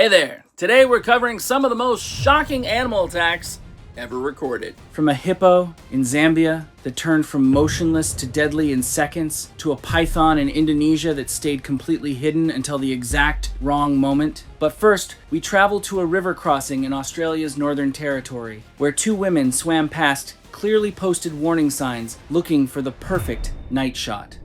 Hey there! Today we're covering some of the most shocking animal attacks ever recorded. From a hippo in Zambia that turned from motionless to deadly in seconds, to a python in Indonesia that stayed completely hidden until the exact wrong moment. But first, we travel to a river crossing in Australia's Northern Territory, where two women swam past clearly posted warning signs looking for the perfect night shot.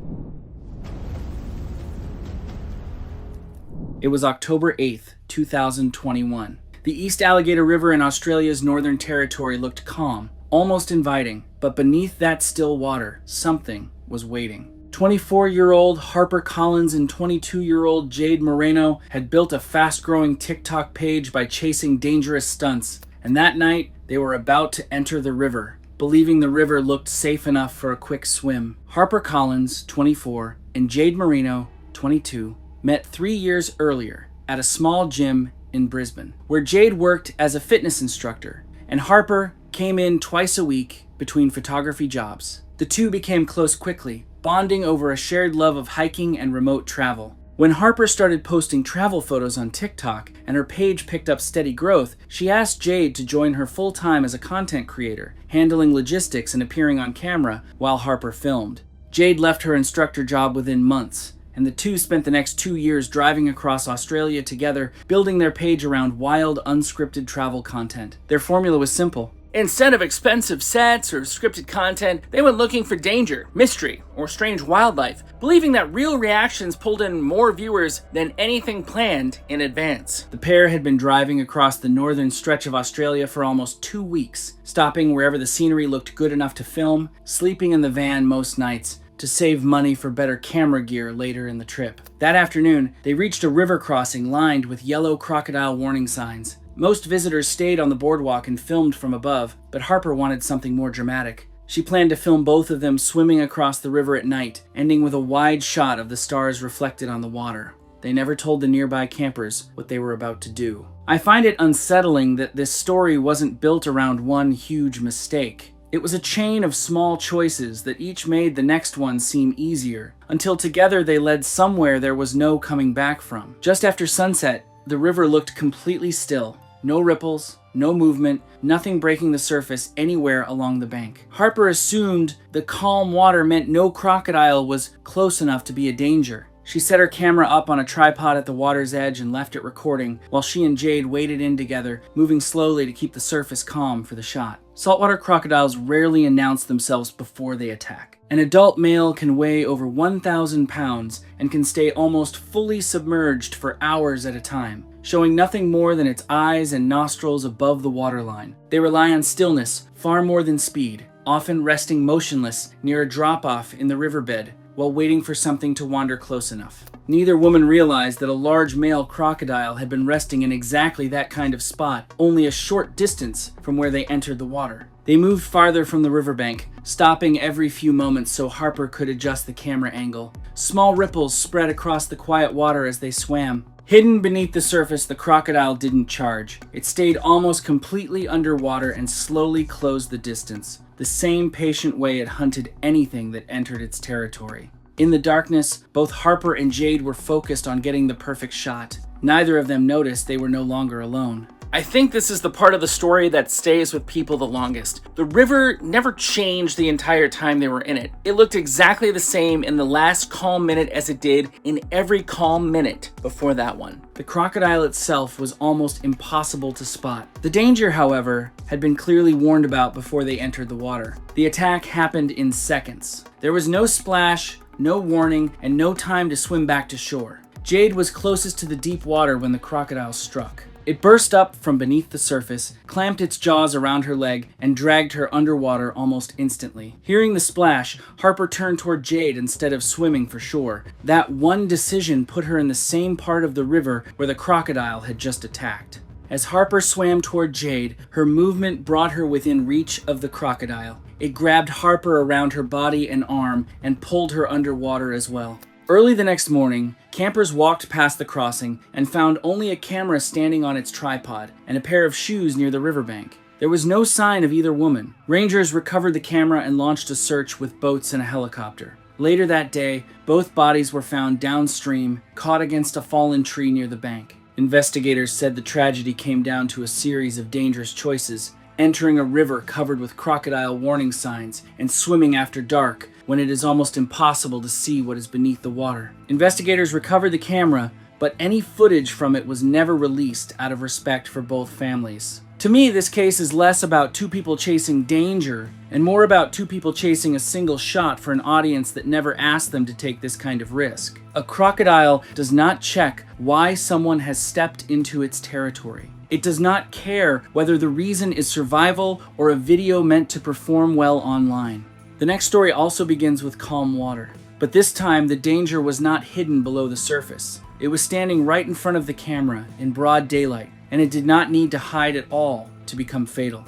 It was October 8th, 2021. The East Alligator River in Australia's Northern Territory looked calm, almost inviting, but beneath that still water, something was waiting. 24-year-old Harper Collins and 22-year-old Jade Moreno had built a fast-growing TikTok page by chasing dangerous stunts, and that night they were about to enter the river, believing the river looked safe enough for a quick swim. Harper Collins, 24, and Jade Moreno, 22, met 3 years earlier at a small gym in Brisbane, where Jade worked as a fitness instructor, and Harper came in twice a week between photography jobs. The two became close quickly, bonding over a shared love of hiking and remote travel. When Harper started posting travel photos on TikTok and her page picked up steady growth, she asked Jade to join her full-time as a content creator, handling logistics and appearing on camera while Harper filmed. Jade left her instructor job within months, and the two spent the next 2 years driving across Australia together, building their page around wild, unscripted travel content. Their formula was simple. Instead of expensive sets or scripted content, they went looking for danger, mystery, or strange wildlife, believing that real reactions pulled in more viewers than anything planned in advance. The pair had been driving across the northern stretch of Australia for almost 2 weeks, stopping wherever the scenery looked good enough to film, sleeping in the van most nights, to save money for better camera gear later in the trip. That afternoon, they reached a river crossing lined with yellow crocodile warning signs. Most visitors stayed on the boardwalk and filmed from above, but Harper wanted something more dramatic. She planned to film both of them swimming across the river at night, ending with a wide shot of the stars reflected on the water. They never told the nearby campers what they were about to do. I find it unsettling that this story wasn't built around one huge mistake. It was a chain of small choices that each made the next one seem easier, until together they led somewhere there was no coming back from. Just after sunset, the river looked completely still. No ripples, no movement, nothing breaking the surface anywhere along the bank. Harper assumed the calm water meant no crocodile was close enough to be a danger. She set her camera up on a tripod at the water's edge and left it recording, while she and Jade waded in together, moving slowly to keep the surface calm for the shot. Saltwater crocodiles rarely announce themselves before they attack. An adult male can weigh over 1,000 pounds and can stay almost fully submerged for hours at a time, showing nothing more than its eyes and nostrils above the waterline. They rely on stillness far more than speed, often resting motionless near a drop-off in the riverbed, while waiting for something to wander close enough. Neither woman realized that a large male crocodile had been resting in exactly that kind of spot, only a short distance from where they entered the water. They moved farther from the riverbank, stopping every few moments so Harper could adjust the camera angle. Small ripples spread across the quiet water as they swam. Hidden beneath the surface, the crocodile didn't charge. It stayed almost completely underwater and slowly closed the distance, the same patient way it hunted anything that entered its territory. In the darkness, both Harper and Jade were focused on getting the perfect shot. Neither of them noticed they were no longer alone. I think this is the part of the story that stays with people the longest. The river never changed the entire time they were in it. It looked exactly the same in the last calm minute as it did in every calm minute before that one. The crocodile itself was almost impossible to spot. The danger, however, had been clearly warned about before they entered the water. The attack happened in seconds. There was no splash, no warning, and no time to swim back to shore. Jade was closest to the deep water when the crocodile struck. It burst up from beneath the surface, clamped its jaws around her leg, and dragged her underwater almost instantly. Hearing the splash, Harper turned toward Jade instead of swimming for shore. That one decision put her in the same part of the river where the crocodile had just attacked. As Harper swam toward Jade, her movement brought her within reach of the crocodile. It grabbed Harper around her body and arm and pulled her underwater as well. Early the next morning, campers walked past the crossing and found only a camera standing on its tripod and a pair of shoes near the riverbank. There was no sign of either woman. Rangers recovered the camera and launched a search with boats and a helicopter. Later that day, both bodies were found downstream, caught against a fallen tree near the bank. Investigators said the tragedy came down to a series of dangerous choices: entering a river covered with crocodile warning signs and swimming after dark when it is almost impossible to see what is beneath the water. Investigators recovered the camera, but any footage from it was never released out of respect for both families. To me, this case is less about two people chasing danger and more about two people chasing a single shot for an audience that never asked them to take this kind of risk. A crocodile does not check why someone has stepped into its territory. It does not care whether the reason is survival or a video meant to perform well online. The next story also begins with calm water, but this time the danger was not hidden below the surface. It was standing right in front of the camera in broad daylight, and it did not need to hide at all to become fatal.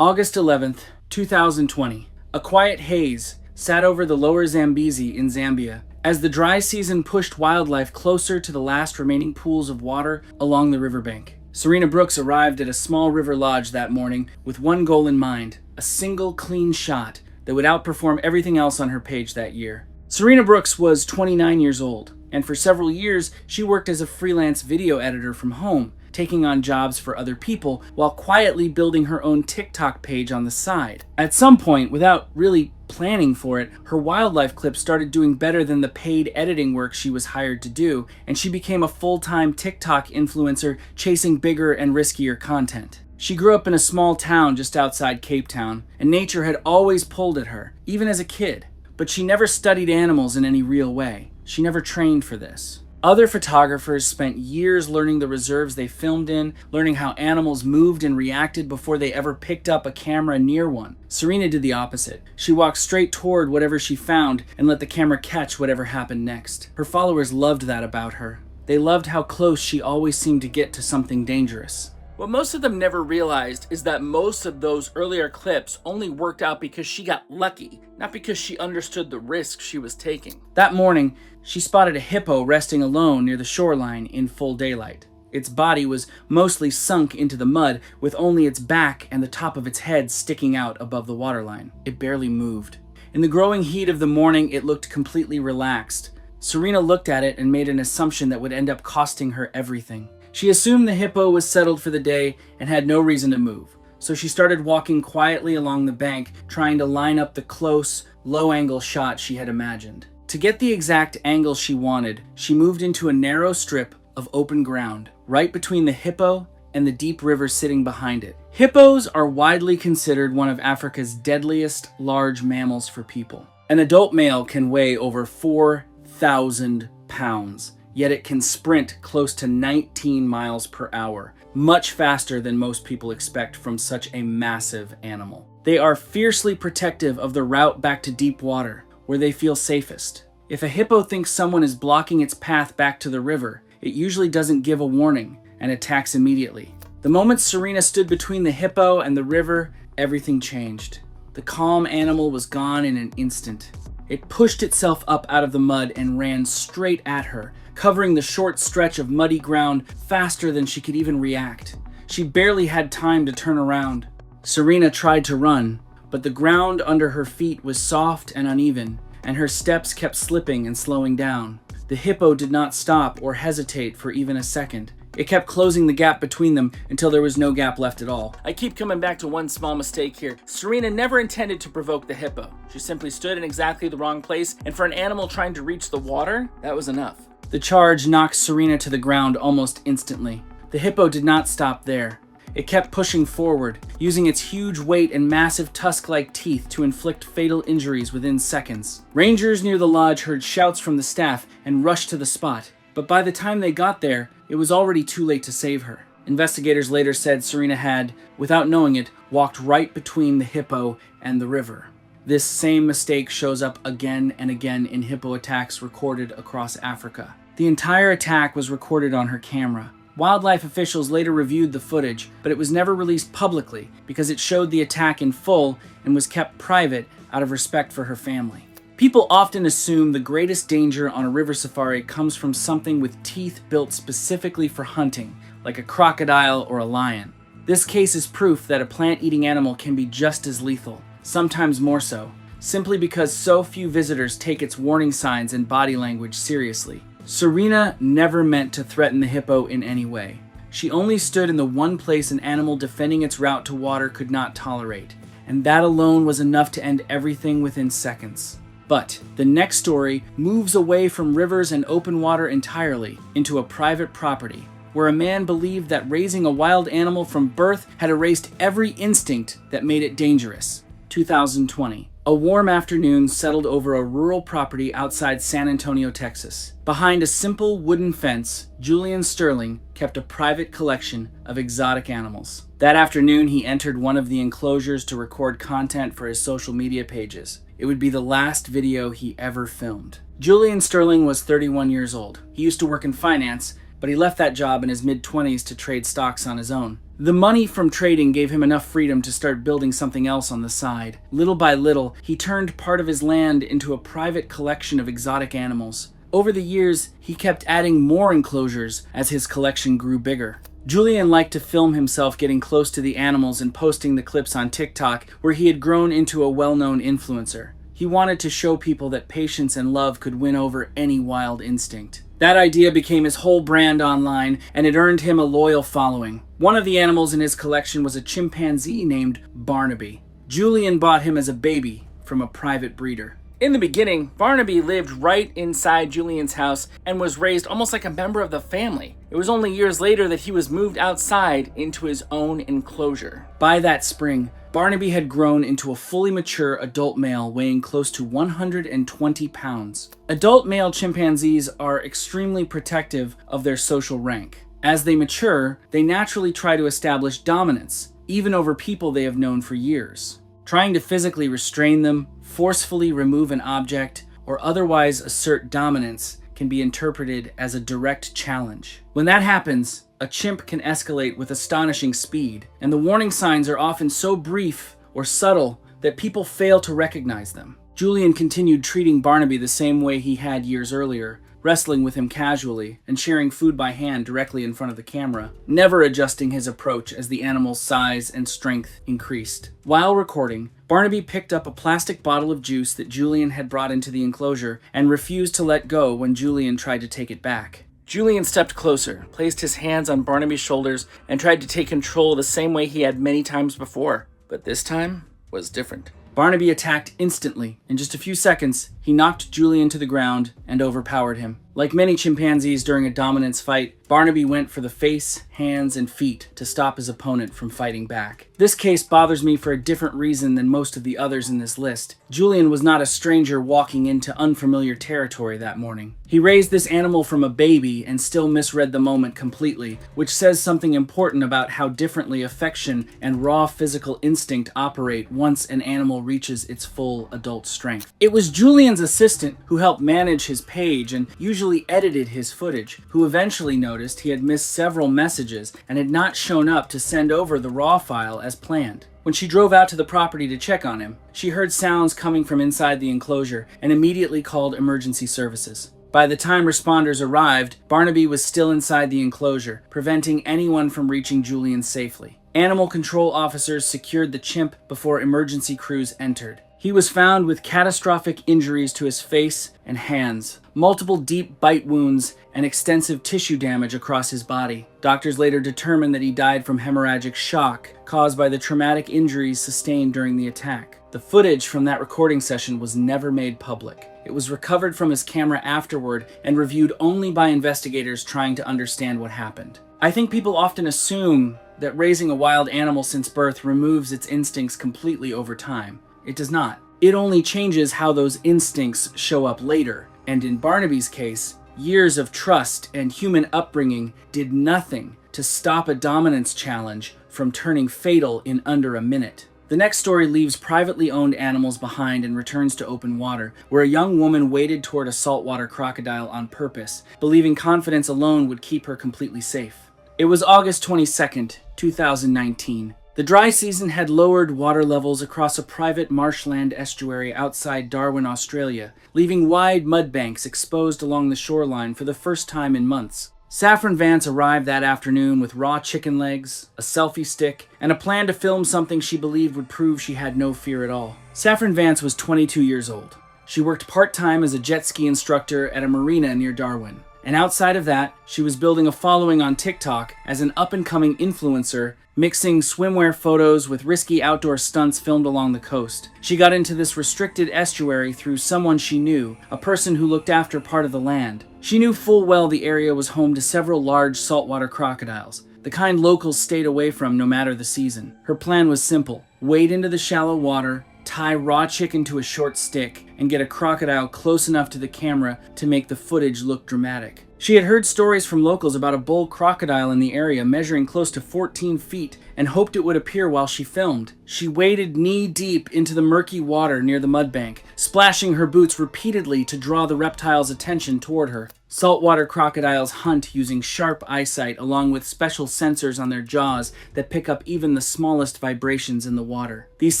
August 11th, 2020. A quiet haze sat over the lower Zambezi in Zambia as the dry season pushed wildlife closer to the last remaining pools of water along the riverbank. Serena Brooks arrived at a small river lodge that morning with one goal in mind: a single clean shot that would outperform everything else on her page that year. Serena Brooks was 29 years old, and for several years she worked as a freelance video editor from home, taking on jobs for other people while quietly building her own TikTok page on the side. At some point, without really planning for it, her wildlife clips started doing better than the paid editing work she was hired to do, and she became a full-time TikTok influencer chasing bigger and riskier content. She grew up in a small town just outside Cape Town, and nature had always pulled at her, even as a kid. But she never studied animals in any real way. She never trained for this. Other photographers spent years learning the reserves they filmed in, learning how animals moved and reacted before they ever picked up a camera near one. Serena did the opposite. She walked straight toward whatever she found and let the camera catch whatever happened next. Her followers loved that about her. They loved how close she always seemed to get to something dangerous. What most of them never realized is that most of those earlier clips only worked out because she got lucky, not because she understood the risk she was taking. That morning, she spotted a hippo resting alone near the shoreline in full daylight. Its body was mostly sunk into the mud, with only its back and the top of its head sticking out above the waterline. It barely moved. In the growing heat of the morning, it looked completely relaxed. Serena looked at it and made an assumption that would end up costing her everything. She assumed the hippo was settled for the day and had no reason to move, so she started walking quietly along the bank, trying to line up the close, low-angle shot she had imagined. To get the exact angle she wanted, she moved into a narrow strip of open ground, right between the hippo and the deep river sitting behind it. Hippos are widely considered one of Africa's deadliest large mammals for people. An adult male can weigh over 4,000 pounds. Yet it can sprint close to 19 miles per hour, much faster than most people expect from such a massive animal. They are fiercely protective of the route back to deep water, where they feel safest. If a hippo thinks someone is blocking its path back to the river, it usually doesn't give a warning and attacks immediately. The moment Serena stood between the hippo and the river, everything changed. The calm animal was gone in an instant. It pushed itself up out of the mud and ran straight at her, covering the short stretch of muddy ground faster than she could even react. She barely had time to turn around. Serena tried to run, but the ground under her feet was soft and uneven, and her steps kept slipping and slowing down. The hippo did not stop or hesitate for even a second. It kept closing the gap between them until there was no gap left at all. I keep coming back to one small mistake here. Serena never intended to provoke the hippo. She simply stood in exactly the wrong place, and for an animal trying to reach the water, that was enough. The charge knocked Serena to the ground almost instantly. The hippo did not stop there. It kept pushing forward, using its huge weight and massive tusk-like teeth to inflict fatal injuries within seconds. Rangers near the lodge heard shouts from the staff and rushed to the spot, but by the time they got there, it was already too late to save her. Investigators later said Serena had, without knowing it, walked right between the hippo and the river. This same mistake shows up again and again in hippo attacks recorded across Africa. The entire attack was recorded on her camera. Wildlife officials later reviewed the footage, but it was never released publicly because it showed the attack in full and was kept private out of respect for her family. People often assume the greatest danger on a river safari comes from something with teeth built specifically for hunting, like a crocodile or a lion. This case is proof that a plant-eating animal can be just as lethal, sometimes more so, simply because so few visitors take its warning signs and body language seriously. Serena never meant to threaten the hippo in any way. She only stood in the one place an animal defending its route to water could not tolerate, and that alone was enough to end everything within seconds. But the next story moves away from rivers and open water entirely into a private property, where a man believed that raising a wild animal from birth had erased every instinct that made it dangerous. 2020. A warm afternoon settled over a rural property outside San Antonio, Texas. Behind a simple wooden fence, Julian Sterling kept a private collection of exotic animals. That afternoon, he entered one of the enclosures to record content for his social media pages. It would be the last video he ever filmed. Julian Sterling was 31 years old. He used to work in finance, but he left that job in his mid-20s to trade stocks on his own. The money from trading gave him enough freedom to start building something else on the side. Little by little, he turned part of his land into a private collection of exotic animals. Over the years, he kept adding more enclosures as his collection grew bigger. Julian liked to film himself getting close to the animals and posting the clips on TikTok, where he had grown into a well-known influencer. He wanted to show people that patience and love could win over any wild instinct. That idea became his whole brand online, and it earned him a loyal following. One of the animals in his collection was a chimpanzee named Barnaby. Julian bought him as a baby from a private breeder. In the beginning, Barnaby lived right inside Julian's house and was raised almost like a member of the family. It was only years later that he was moved outside into his own enclosure. By that spring, Barnaby had grown into a fully mature adult male weighing close to 120 pounds. Adult male chimpanzees are extremely protective of their social rank. As they mature, they naturally try to establish dominance, even over people they have known for years. Trying to physically restrain them, forcefully remove an object, or otherwise assert dominance can be interpreted as a direct challenge. When that happens, a chimp can escalate with astonishing speed, and the warning signs are often so brief or subtle that people fail to recognize them. Julian continued treating Barnaby the same way he had years earlier, wrestling with him casually and sharing food by hand directly in front of the camera, never adjusting his approach as the animal's size and strength increased. While recording, Barnaby picked up a plastic bottle of juice that Julian had brought into the enclosure and refused to let go when Julian tried to take it back. Julian stepped closer, placed his hands on Barnaby's shoulders, and tried to take control the same way he had many times before. But this time was different. Barnaby attacked instantly. In just a few seconds, he knocked Julian to the ground and overpowered him. Like many chimpanzees during a dominance fight, Barnaby went for the face, hands, and feet to stop his opponent from fighting back. This case bothers me for a different reason than most of the others in this list. Julian was not a stranger walking into unfamiliar territory that morning. He raised this animal from a baby and still misread the moment completely, which says something important about how differently affection and raw physical instinct operate once an animal reaches its full adult strength. It was Julian's assistant who helped manage his page and usually edited his footage, who eventually noticed he had missed several messages and had not shown up to send over the raw file as planned. When she drove out to the property to check on him, she heard sounds coming from inside the enclosure and immediately called emergency services. By the time responders arrived, Barnaby was still inside the enclosure, preventing anyone from reaching Julian safely. Animal control officers secured the chimp before emergency crews entered. He was found with catastrophic injuries to his face and hands, multiple deep bite wounds, and extensive tissue damage across his body. Doctors later determined that he died from hemorrhagic shock caused by the traumatic injuries sustained during the attack. The footage from that recording session was never made public. It was recovered from his camera afterward and reviewed only by investigators trying to understand what happened. I think people often assume that raising a wild animal since birth removes its instincts completely over time. It does not. It only changes how those instincts show up later. And in Barnaby's case, years of trust and human upbringing did nothing to stop a dominance challenge from turning fatal in under a minute. The next story leaves privately owned animals behind and returns to open water, where a young woman waded toward a saltwater crocodile on purpose, believing confidence alone would keep her completely safe. It was August 22nd, 2019. The dry season had lowered water levels across a private marshland estuary outside Darwin, Australia, leaving wide mud banks exposed along the shoreline for the first time in months. Saffron Vance arrived that afternoon with raw chicken legs, a selfie stick, and a plan to film something she believed would prove she had no fear at all. Saffron Vance was 22 years old. She worked part-time as a jet ski instructor at a marina near Darwin. And outside of that, she was building a following on TikTok as an up-and-coming influencer, mixing swimwear photos with risky outdoor stunts filmed along the coast. She got into this restricted estuary through someone she knew, a person who looked after part of the land. She knew full well the area was home to several large saltwater crocodiles, the kind locals stayed away from no matter the season. Her plan was simple: wade into the shallow water, tie raw chicken to a short stick, and get a crocodile close enough to the camera to make the footage look dramatic. She had heard stories from locals about a bull crocodile in the area measuring close to 14 feet and hoped it would appear while she filmed. She waded knee-deep into the murky water near the mud bank, splashing her boots repeatedly to draw the reptile's attention toward her. Saltwater crocodiles hunt using sharp eyesight along with special sensors on their jaws that pick up even the smallest vibrations in the water. These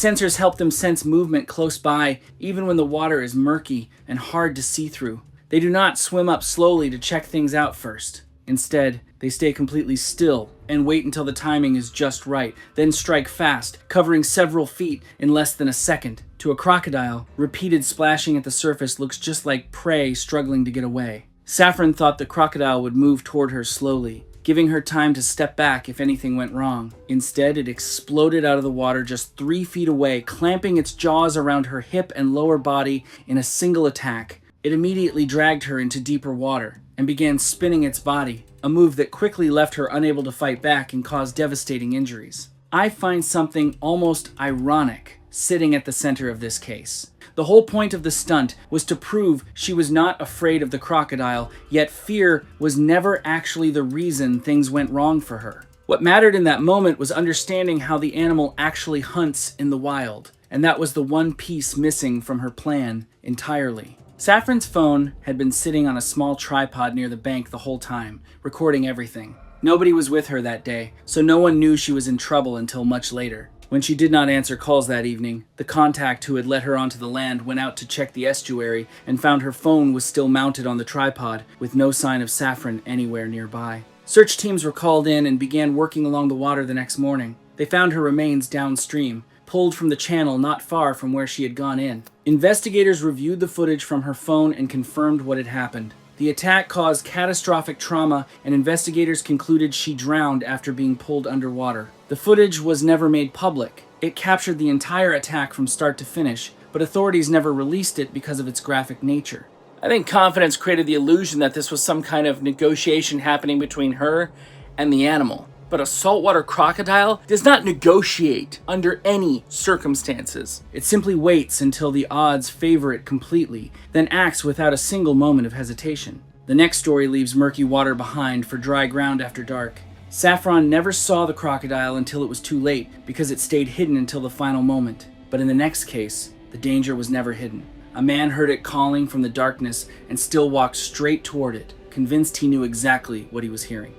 sensors help them sense movement close by, even when the water is murky and hard to see through. They do not swim up slowly to check things out first. Instead, they stay completely still and wait until the timing is just right, then strike fast, covering several feet in less than a second. To a crocodile, repeated splashing at the surface looks just like prey struggling to get away. Saffron thought the crocodile would move toward her slowly, giving her time to step back if anything went wrong. Instead, it exploded out of the water just 3 feet away, clamping its jaws around her hip and lower body in a single attack. It immediately dragged her into deeper water and began spinning its body, a move that quickly left her unable to fight back and caused devastating injuries. I find something almost ironic sitting at the center of this case. The whole point of the stunt was to prove she was not afraid of the crocodile, yet fear was never actually the reason things went wrong for her. What mattered in that moment was understanding how the animal actually hunts in the wild, and that was the one piece missing from her plan entirely. Saffron's phone had been sitting on a small tripod near the bank the whole time, recording everything. Nobody was with her that day, so no one knew she was in trouble until much later. When she did not answer calls that evening, the contact who had let her onto the land went out to check the estuary and found her phone was still mounted on the tripod, with no sign of Saffron anywhere nearby. Search teams were called in and began working along the water the next morning. They found her remains downstream, pulled from the channel not far from where she had gone in. Investigators reviewed the footage from her phone and confirmed what had happened. The attack caused catastrophic trauma, and investigators concluded she drowned after being pulled underwater. The footage was never made public. It captured the entire attack from start to finish, but authorities never released it because of its graphic nature. I think confidence created the illusion that this was some kind of negotiation happening between her and the animal. But a saltwater crocodile does not negotiate under any circumstances. It simply waits until the odds favor it completely, then acts without a single moment of hesitation. The next story leaves murky water behind for dry ground after dark. Saffron never saw the crocodile until it was too late because it stayed hidden until the final moment. But in the next case, the danger was never hidden. A man heard it calling from the darkness and still walked straight toward it, convinced he knew exactly what he was hearing.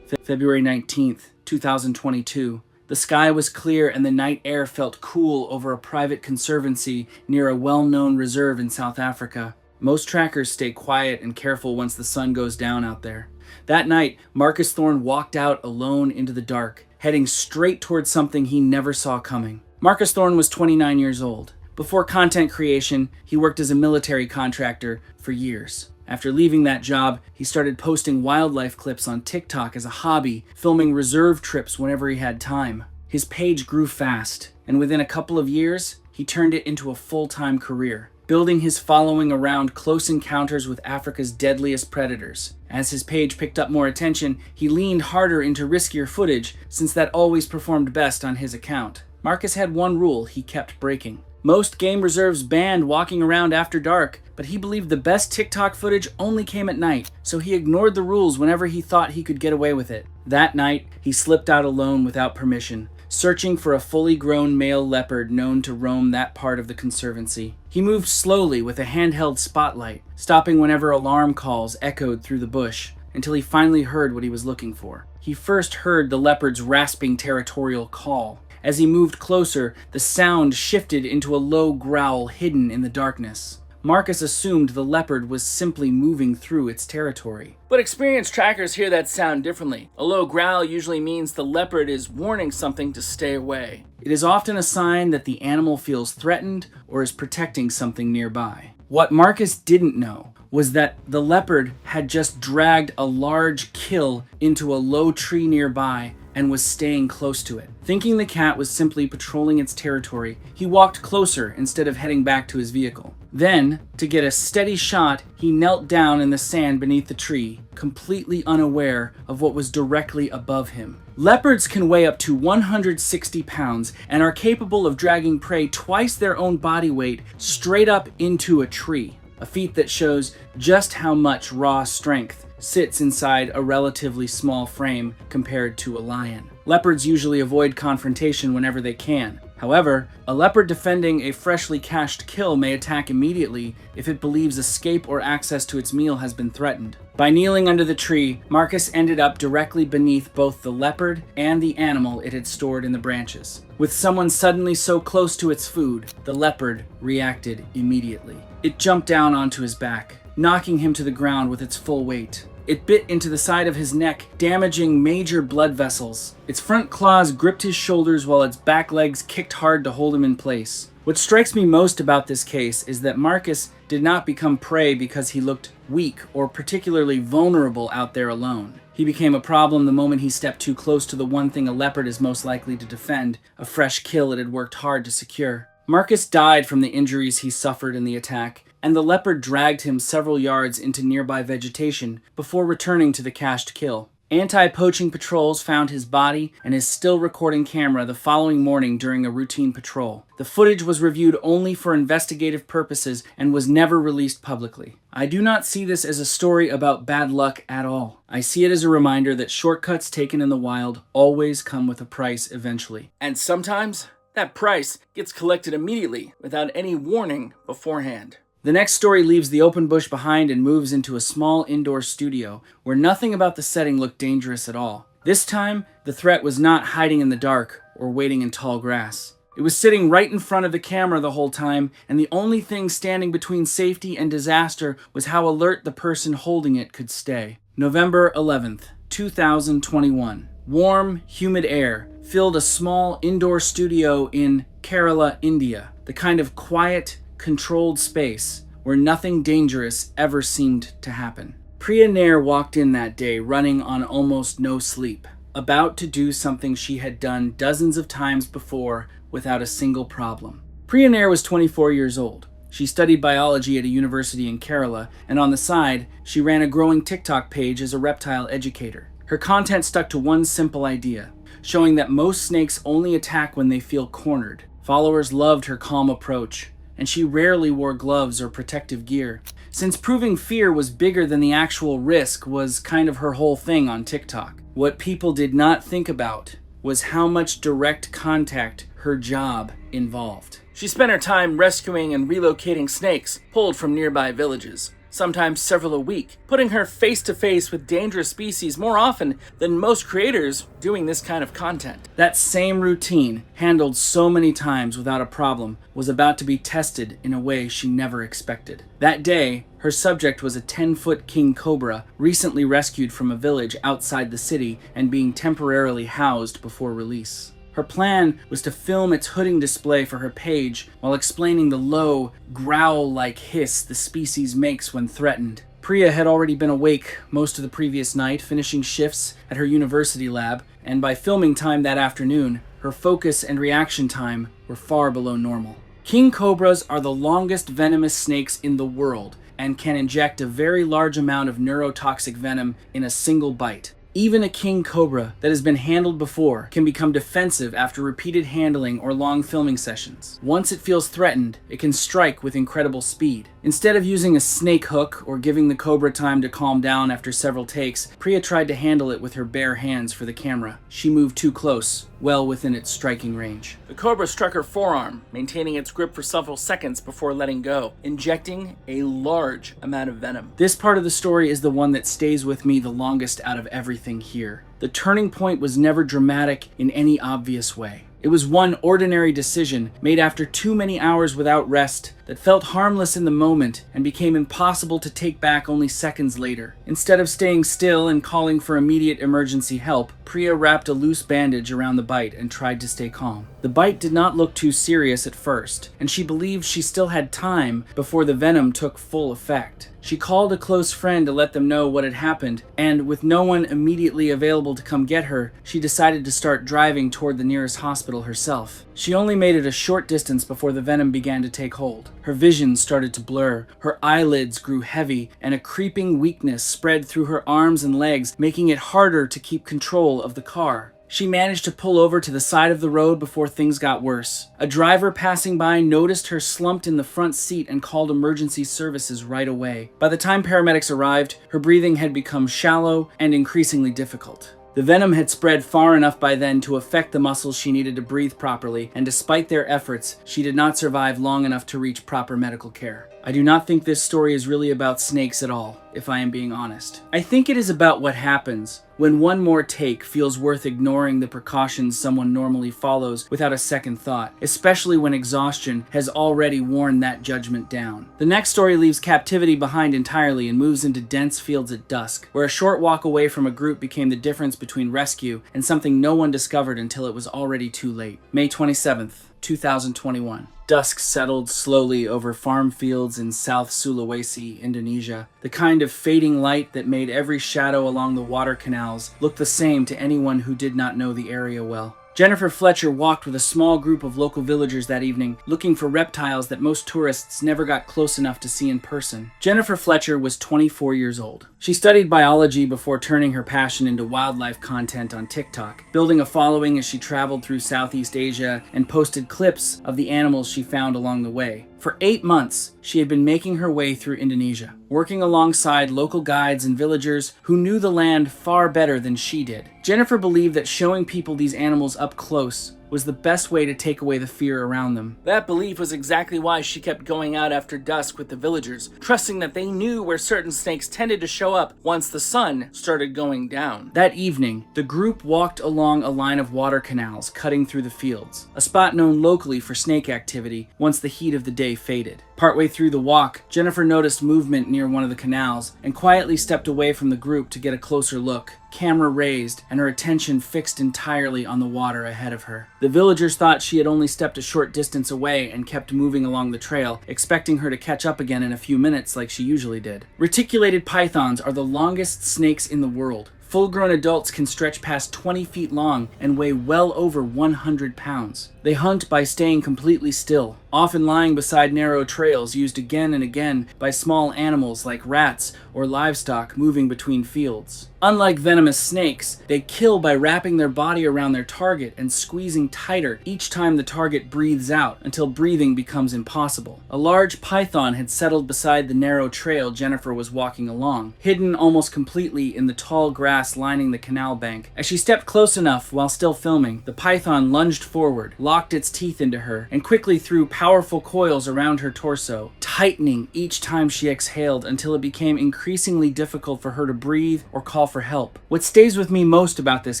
February 19th, 2022. The sky was clear and the night air felt cool over a private conservancy near a well-known reserve in South Africa. Most trackers stay quiet and careful once the sun goes down out there. That night, Marcus Thorne walked out alone into the dark, heading straight towards something he never saw coming. Marcus Thorne was 29 years old. Before content creation, he worked as a military contractor for years. After leaving that job, he started posting wildlife clips on TikTok as a hobby, filming reserve trips whenever he had time. His page grew fast, and within a couple of years, he turned it into a full-time career, building his following around close encounters with Africa's deadliest predators. As his page picked up more attention, he leaned harder into riskier footage, since that always performed best on his account. Marcus had one rule he kept breaking. Most game reserves banned walking around after dark, but he believed the best TikTok footage only came at night, so he ignored the rules whenever he thought he could get away with it. That night, he slipped out alone without permission, searching for a fully grown male leopard known to roam that part of the conservancy. He moved slowly with a handheld spotlight, stopping whenever alarm calls echoed through the bush, until he finally heard what he was looking for. He first heard the leopard's rasping territorial call. As he moved closer, the sound shifted into a low growl hidden in the darkness. Marcus assumed the leopard was simply moving through its territory. But experienced trackers hear that sound differently. A low growl usually means the leopard is warning something to stay away. It is often a sign that the animal feels threatened or is protecting something nearby. What Marcus didn't know was that the leopard had just dragged a large kill into a low tree nearby and was staying close to it. Thinking the cat was simply patrolling its territory, he walked closer instead of heading back to his vehicle. Then, to get a steady shot, he knelt down in the sand beneath the tree, completely unaware of what was directly above him. Leopards can weigh up to 160 pounds and are capable of dragging prey twice their own body weight straight up into a tree, a feat that shows just how much raw strength sits inside a relatively small frame compared to a lion. Leopards usually avoid confrontation whenever they can. However, a leopard defending a freshly cached kill may attack immediately if it believes escape or access to its meal has been threatened. By kneeling under the tree, Marcus ended up directly beneath both the leopard and the animal it had stored in the branches. With someone suddenly so close to its food, the leopard reacted immediately. It jumped down onto his back, knocking him to the ground with its full weight. It bit into the side of his neck, damaging major blood vessels. Its front claws gripped his shoulders while its back legs kicked hard to hold him in place. What strikes me most about this case is that Marcus did not become prey because he looked weak or particularly vulnerable out there alone. He became a problem the moment he stepped too close to the one thing a leopard is most likely to defend, a fresh kill it had worked hard to secure. Marcus died from the injuries he suffered in the attack, and the leopard dragged him several yards into nearby vegetation before returning to the cached kill. Anti-poaching patrols found his body and his still recording camera the following morning during a routine patrol. The footage was reviewed only for investigative purposes and was never released publicly. I do not see this as a story about bad luck at all. I see it as a reminder that shortcuts taken in the wild always come with a price eventually. And sometimes that price gets collected immediately without any warning beforehand. The next story leaves the open bush behind and moves into a small indoor studio where nothing about the setting looked dangerous at all. This time, the threat was not hiding in the dark or waiting in tall grass. It was sitting right in front of the camera the whole time, and the only thing standing between safety and disaster was how alert the person holding it could stay. November 11th, 2021. Warm, humid air filled a small indoor studio in Kerala, India. The kind of quiet, controlled space where nothing dangerous ever seemed to happen. Priya Nair walked in that day running on almost no sleep, about to do something she had done dozens of times before without a single problem. Priya Nair was 24 years old. She studied biology at a university in Kerala, and on the side, she ran a growing TikTok page as a reptile educator. Her content stuck to one simple idea, showing that most snakes only attack when they feel cornered. Followers loved her calm approach, and she rarely wore gloves or protective gear, since proving fear was bigger than the actual risk was kind of her whole thing on TikTok. What people did not think about was how much direct contact her job involved. She spent her time rescuing and relocating snakes pulled from nearby villages, sometimes several a week, putting her face to face with dangerous species more often than most creators doing this kind of content. That same routine, handled so many times without a problem, was about to be tested in a way she never expected. That day, her subject was a 10-foot king cobra recently rescued from a village outside the city and being temporarily housed before release. Her plan was to film its hooding display for her page while explaining the low, growl-like hiss the species makes when threatened. Priya had already been awake most of the previous night, finishing shifts at her university lab, and by filming time that afternoon, her focus and reaction time were far below normal. King cobras are the longest venomous snakes in the world and can inject a very large amount of neurotoxic venom in a single bite. Even a king cobra that has been handled before can become defensive after repeated handling or long filming sessions. Once it feels threatened, it can strike with incredible speed. Instead of using a snake hook or giving the cobra time to calm down after several takes, Priya tried to handle it with her bare hands for the camera. She moved too close, well within its striking range. The cobra struck her forearm, maintaining its grip for several seconds before letting go, injecting a large amount of venom. This part of the story is the one that stays with me the longest out of everything here. The turning point was never dramatic in any obvious way. It was one ordinary decision made after too many hours without rest that felt harmless in the moment and became impossible to take back only seconds later. Instead of staying still and calling for immediate emergency help, Priya wrapped a loose bandage around the bite and tried to stay calm. The bite did not look too serious at first, and she believed she still had time before the venom took full effect. She called a close friend to let them know what had happened, and with no one immediately available to come get her, she decided to start driving toward the nearest hospital herself. She only made it a short distance before the venom began to take hold. Her vision started to blur, her eyelids grew heavy, and a creeping weakness spread through her arms and legs, making it harder to keep control of the car. She managed to pull over to the side of the road before things got worse. A driver passing by noticed her slumped in the front seat and called emergency services right away. By the time paramedics arrived, her breathing had become shallow and increasingly difficult. The venom had spread far enough by then to affect the muscles she needed to breathe properly, and despite their efforts, she did not survive long enough to reach proper medical care. I do not think this story is really about snakes at all, if I am being honest. I think it is about what happens when one more take feels worth ignoring the precautions someone normally follows without a second thought, especially when exhaustion has already worn that judgment down. The next story leaves captivity behind entirely and moves into dense fields at dusk, where a short walk away from a group became the difference between rescue and something no one discovered until it was already too late. May 27th, 2021. Dusk settled slowly over farm fields in South Sulawesi, Indonesia, the kind of fading light that made every shadow along the water canals look the same to anyone who did not know the area well. Jennifer Fletcher walked with a small group of local villagers that evening, looking for reptiles that most tourists never got close enough to see in person. Jennifer Fletcher was 24 years old. She studied biology before turning her passion into wildlife content on TikTok, building a following as she traveled through Southeast Asia and posted clips of the animals she found along the way. For 8 months, she had been making her way through Indonesia, working alongside local guides and villagers who knew the land far better than she did. Jennifer believed that showing people these animals up close was the best way to take away the fear around them. That belief was exactly why she kept going out after dusk with the villagers, trusting that they knew where certain snakes tended to show up once the sun started going down. That evening, the group walked along a line of water canals cutting through the fields, a spot known locally for snake activity once the heat of the day faded. Partway through the walk, Jennifer noticed movement near one of the canals and quietly stepped away from the group to get a closer look, camera raised and her attention fixed entirely on the water ahead of her. The villagers thought she had only stepped a short distance away and kept moving along the trail, expecting her to catch up again in a few minutes like she usually did. Reticulated pythons are the longest snakes in the world. Full-grown adults can stretch past 20 feet long and weigh well over 100 pounds. They hunt by staying completely still, often lying beside narrow trails used again and again by small animals like rats or livestock moving between fields. Unlike venomous snakes, they kill by wrapping their body around their target and squeezing tighter each time the target breathes out until breathing becomes impossible. A large python had settled beside the narrow trail Jennifer was walking along, hidden almost completely in the tall grass lining the canal bank. As she stepped close enough while still filming, the python lunged forward, locked its teeth into her, and quickly threw powerful coils around her torso, tightening each time she exhaled until it became increasingly difficult for her to breathe or call for help. What stays with me most about this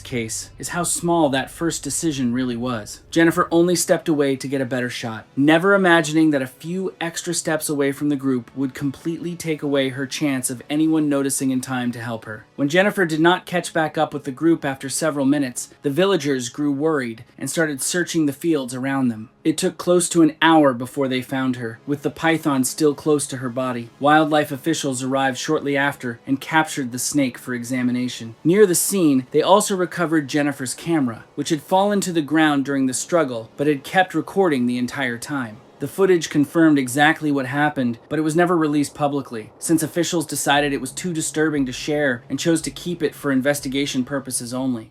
case is how small that first decision really was. Jennifer only stepped away to get a better shot, never imagining that a few extra steps away from the group would completely take away her chance of anyone noticing in time to help her. When Jennifer did not catch back up with the group after several minutes, the villagers grew worried and started searching the fields around them. It took close to an hour before they found her, with the python still close to her body. Wildlife officials arrived shortly after and captured the snake for examination. Near the scene, they also recovered Jennifer's camera, which had fallen to the ground during the struggle, but had kept recording the entire time. The footage confirmed exactly what happened, but it was never released publicly, since officials decided it was too disturbing to share and chose to keep it for investigation purposes only.